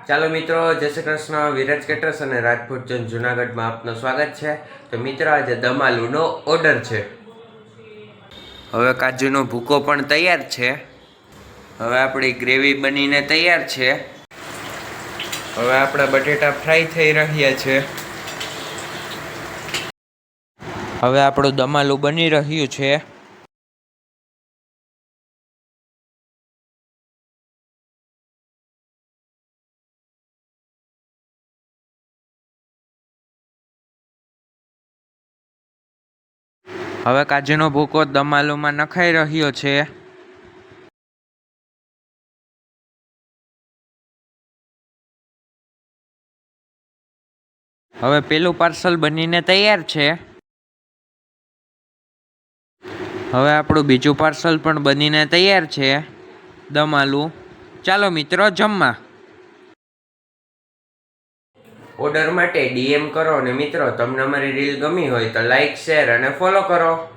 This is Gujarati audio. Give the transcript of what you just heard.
ચાલો મિત્રો, જય શ્રી કૃષ્ણ. વિરાજ કેટરર્સ અને રાજપૂત જન જુનાગઢમાં આપનું સ્વાગત છે. તો મિત્રો, આજે દમ આલુનો ઓર્ડર છે. હવે કાજુનો ભૂકો પણ તૈયાર છે. હવે આપણી ગ્રેવી બનીને તૈયાર છે. હવે આપણા બટેટા ફ્રાય થઈ રહ્યા છે. હવે આપણું દમ આલુ બની રહ્યું છે. હવે કાજુનો ભૂકો દમ આલુમાં નખાઈ રહ્યો છે. હવે પેલું પાર્સલ બનીને તૈયાર છે. હવે આપણું બીજું પાર્સલ પણ બનીને તૈયાર છે, દમ આલુ. ચાલો મિત્રો, જમવા. ઓર્ડર માટે ડીએમ કરો અને મિત્રો, તમને અમારી રીલ ગમી હોય તો લાઈક, શેર અને ફોલો કરો.